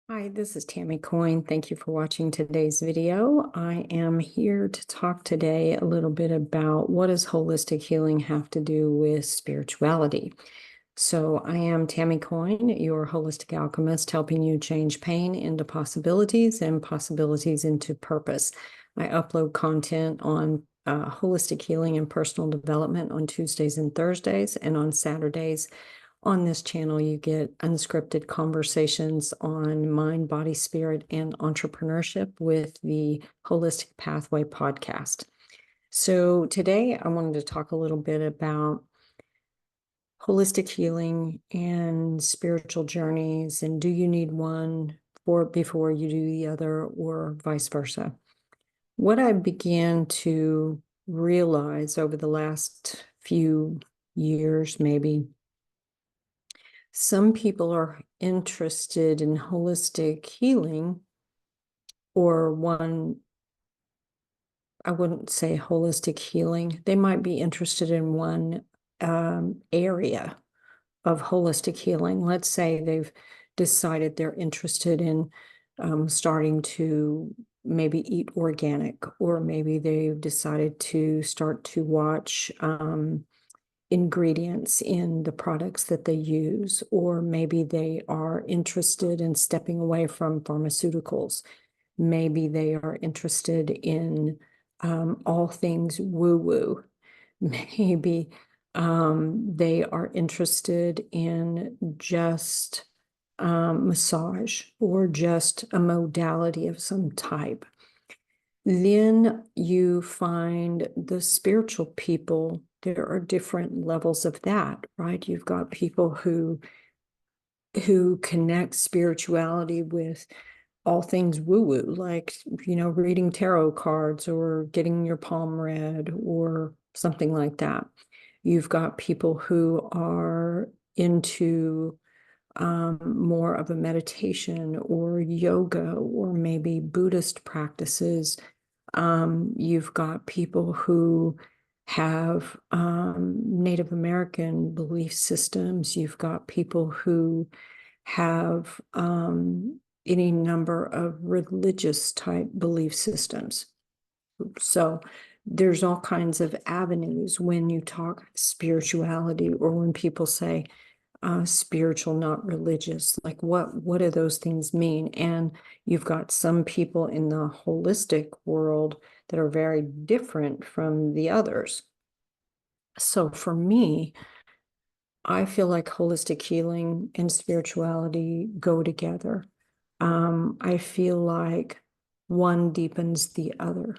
Hi, this is Tammy Coin. Thank you for watching today's video. I am here to talk today a little bit about what does holistic healing have to do with spirituality. So I am Tammy Coin, your holistic alchemist, helping you change pain into possibilities and possibilities into purpose. I upload content on holistic healing and personal development on Tuesdays and Thursdays, and on Saturdays on this channel, you get unscripted conversations on mind, body, spirit, and entrepreneurship with the Holistic Pathway podcast. So today I wanted to talk a little bit about holistic healing and spiritual journeys, and do you need one before you do the other, or vice versa? What I began to realize over the last few years, maybe, some people are interested in holistic healing, or I wouldn't say holistic healing. They might be interested in one area of holistic healing. Let's say they've decided they're interested in starting to maybe eat organic, or maybe they've decided to start to watch ingredients in the products that they use, or maybe they are interested in stepping away from pharmaceuticals. Maybe they are interested in all things woo-woo. Maybe they are interested in just massage, or just a modality of some type. Then you find the spiritual people. There are different levels of that, right? You've got people who connect spirituality with all things woo-woo, like, reading tarot cards or getting your palm read or something like that. You've got people who are into more of a meditation or yoga, or maybe Buddhist practices. You've got people who have Native American belief systems. You've got people who have any number of religious type belief systems. So there's all kinds of avenues when you talk spirituality, or when people say spiritual, not religious. Like, what do those things mean? And you've got some people in the holistic world that are very different from the others. So for me, I feel like holistic healing and spirituality go together. I feel like one deepens the other.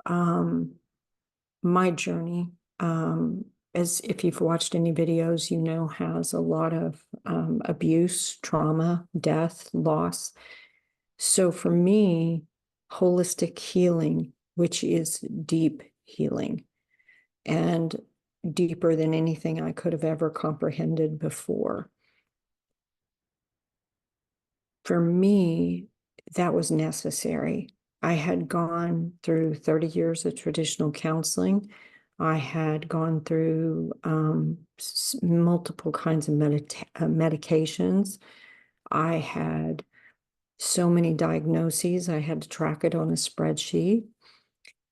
My journey, as if you've watched any videos, has a lot of abuse, trauma, death, loss. So for me, holistic healing, which is deep healing, and deeper than anything I could have ever comprehended before. For me, that was necessary. I had gone through 30 years of traditional counseling. I had gone through multiple kinds of medications. I had so many diagnoses. I had to track it on a spreadsheet.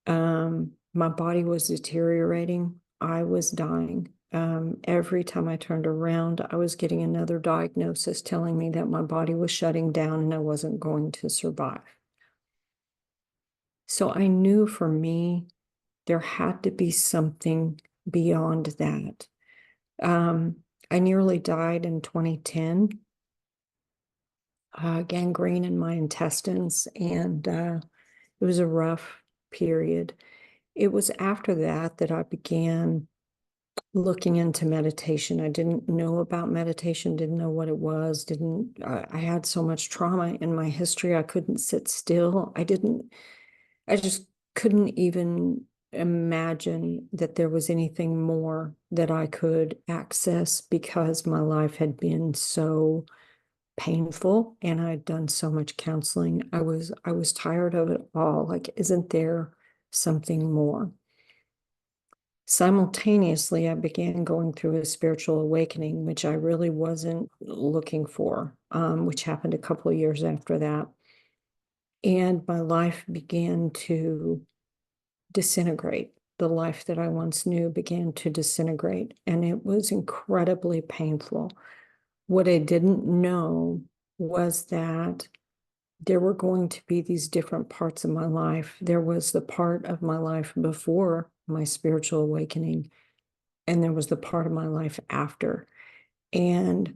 My body was deteriorating. I was dying. Every time I turned around, I was getting another diagnosis telling me that my body was shutting down and I wasn't going to survive. So I knew for me, there had to be something beyond that. I nearly died in 2010, gangrene in my intestines, and it was a rough period. It was after that I began looking into meditation. I didn't know about meditation, didn't know what it was, I had so much trauma in my history. I couldn't sit still. I just couldn't even imagine that there was anything more that I could access, because my life had been so painful and I'd done so much counseling. I was tired of it all. Like, isn't there something more? Simultaneously, I began going through a spiritual awakening, which I really wasn't looking for, which happened a couple of years after that. And my life began to disintegrate. The life that I once knew began to disintegrate, and it was incredibly painful. What I didn't know was that there were going to be these different parts of my life. There was the part of my life before my spiritual awakening, and there was the part of my life after. And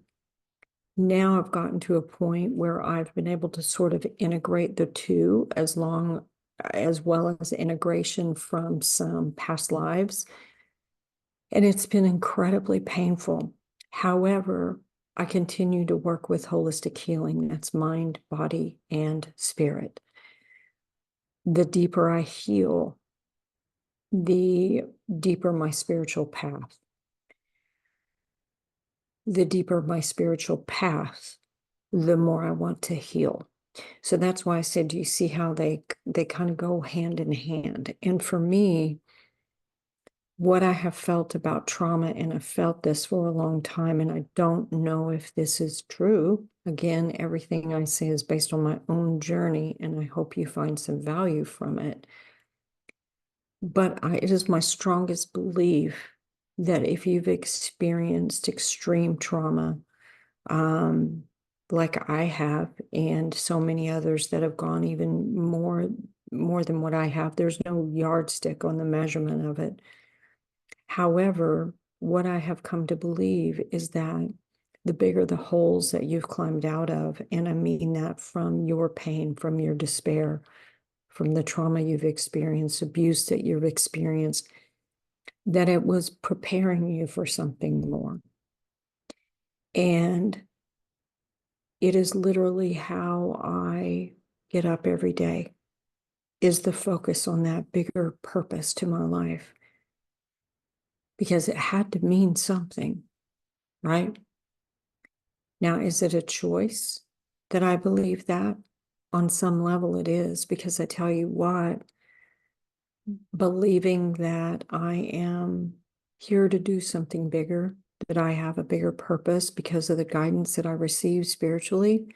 now I've gotten to a point where I've been able to sort of integrate the two as well as integration from some past lives. And it's been incredibly painful. However, I continue to work with holistic healing. That's mind, body, and spirit. The deeper I heal, the deeper my spiritual path. The deeper my spiritual path, the more I want to heal. So that's why I said, do you see how they kind of go hand in hand? And for me, what I have felt about trauma, and I've felt this for a long time, and I don't know if this is true. Again, everything I say is based on my own journey, and I hope you find some value from it. But it is my strongest belief that if you've experienced extreme trauma, like I have, and so many others that have gone even more than what I have, there's no yardstick on the measurement of it. However, what I have come to believe is that the bigger the holes that you've climbed out of, and I mean that from your pain, from your despair, from the trauma you've experienced, abuse that you've experienced, that it was preparing you for something more. And it is literally how I get up every day, is the focus on that bigger purpose to my life. Because it had to mean something, right? Now, is it a choice that I believe that? On some level it is, because I tell you what, believing that I am here to do something bigger, that I have a bigger purpose because of the guidance that I receive spiritually,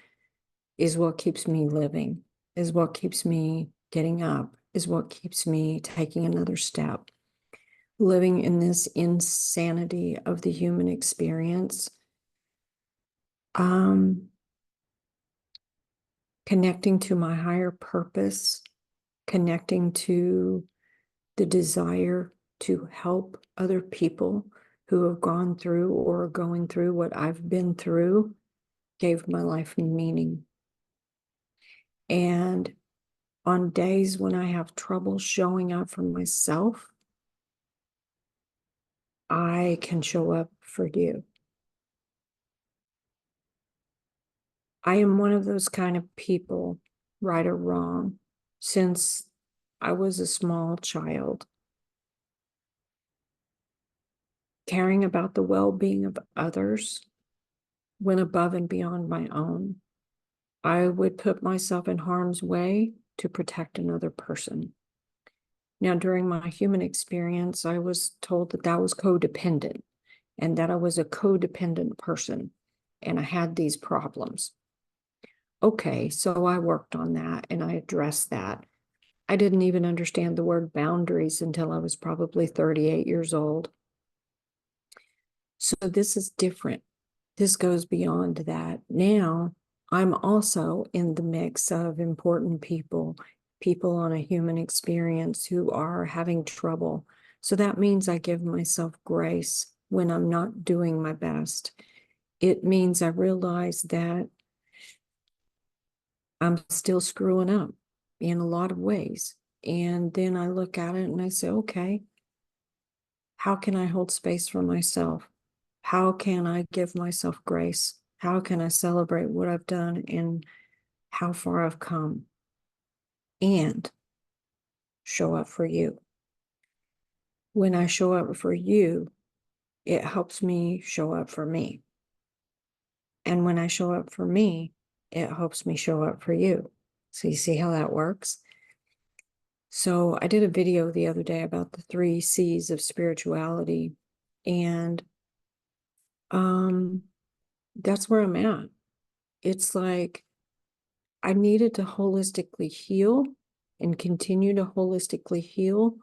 is what keeps me living, is what keeps me getting up, is what keeps me taking another step. Living in this insanity of the human experience, connecting to my higher purpose, connecting to the desire to help other people who have gone through or are going through what I've been through, gave my life meaning. And on days when I have trouble showing up for myself, I can show up for you. I am one of those kind of people, right or wrong, since I was a small child, caring about the well-being of others went above and beyond my own. I would put myself in harm's way to protect another person. Now, during my human experience, I was told that that was codependent and that I was a codependent person and I had these problems. Okay, so I worked on that and I addressed that. I didn't even understand the word boundaries until I was probably 38 years old. So this is different. This goes beyond that. Now, I'm also in the mix of important people, people on a human experience who are having trouble. So that means I give myself grace when I'm not doing my best. It means I realize that I'm still screwing up in a lot of ways. And then I look at it and I say, okay, how can I hold space for myself? How can I give myself grace? How can I celebrate what I've done and how far I've come and show up for you? When I show up for you, it helps me show up for me. And when I show up for me, it helps me show up for you. So you see how that works? So I did a video the other day about the 3 C's of spirituality, and that's where I'm at. It's like I needed to holistically heal and continue to holistically heal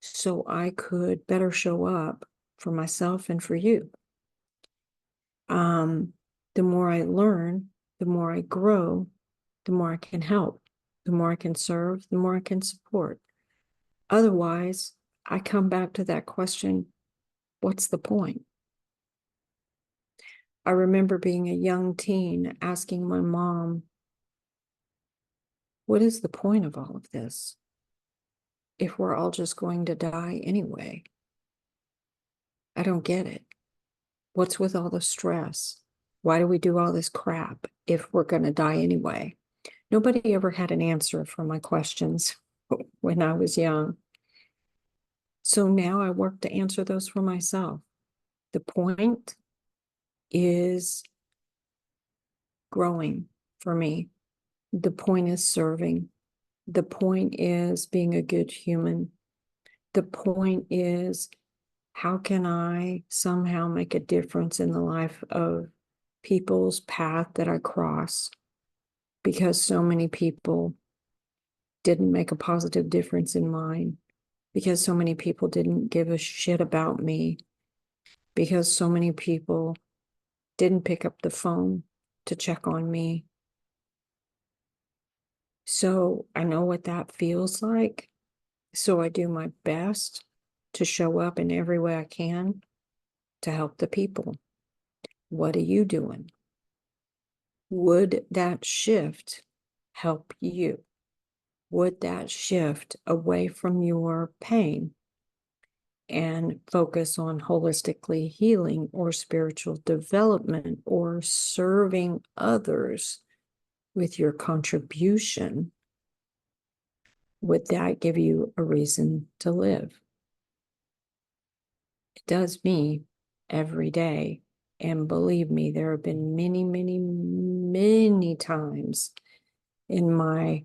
so I could better show up for myself and for you. The more I learn, the more I grow, the more I can help, the more I can serve, the more I can support. Otherwise, I come back to that question, what's the point? I remember being a young teen asking my mom, what is the point of all of this if we're all just going to die anyway? I don't get it. What's with all the stress? Why do we do all this crap if we're going to die anyway? Nobody ever had an answer for my questions when I was young. So now I work to answer those for myself. The point is growing for me. The point is serving. The point is being a good human. The point is, how can I somehow make a difference in the life of people's path that I cross? Because so many people didn't make a positive difference in mine. Because so many people didn't give a shit about me. Because so many people didn't pick up the phone to check on me. So I know what that feels like. So I do my best to show up in every way I can to help the people. What are you doing? Would that shift help you? Would that shift away from your pain and focus on holistically healing or spiritual development or serving others with your contribution? Would that give you a reason to live? It does me every day. And believe me, there have been many, many, many times in my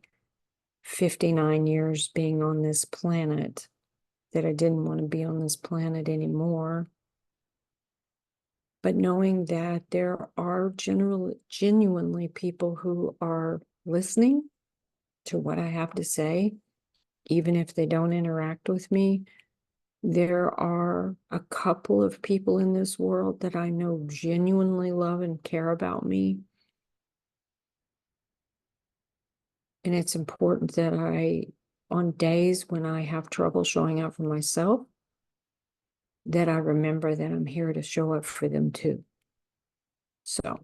59 years being on this planet that I didn't want to be on this planet anymore. But knowing that there are genuinely people who are listening to what I have to say, even if they don't interact with me, there are a couple of people in this world that I know genuinely love and care about me. And it's important that on days when I have trouble showing up for myself, that I remember that I'm here to show up for them too. So,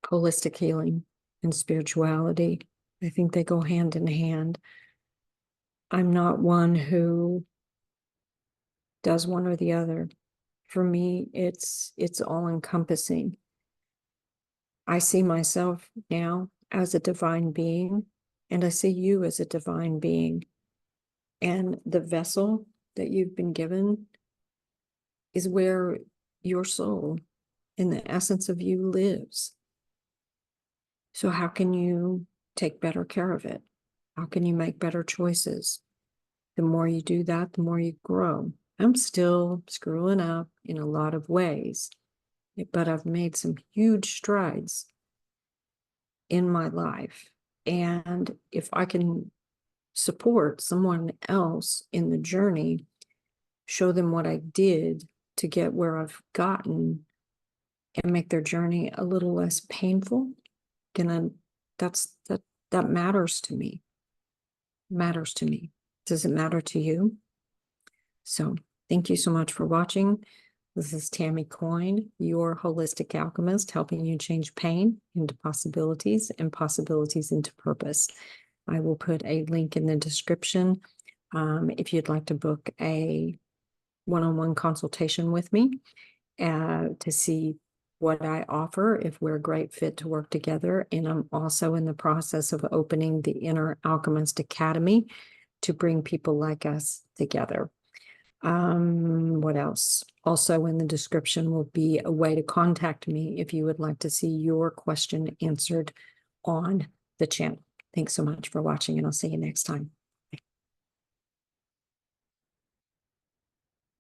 holistic healing and spirituality, I think they go hand in hand. I'm not one who does one or the other. For me, it's all encompassing. I see myself now as a divine being, and I see you as a divine being. And the vessel that you've been given is where your soul and the essence of you lives. So how can you take better care of it? How can you make better choices? The more you do that, the more you grow. I'm still screwing up in a lot of ways, but I've made some huge strides in my life. And if I can support someone else in the journey, show them what I did to get where I've gotten, and make their journey a little less painful, then that matters to me. Matters to me. Does it matter to you? So thank you so much for watching. This is Tammy Coin, your holistic alchemist, helping you change pain into possibilities and possibilities into purpose. I will put a link in the description if you'd like to book a one-on-one consultation with me to see what I offer, if we're a great fit to work together. And I'm also in the process of opening the Inner Alchemist Academy to bring people like us together. What else? Also in the description will be a way to contact me if you would like to see your question answered on the channel. Thanks so much for watching, and I'll see you next time.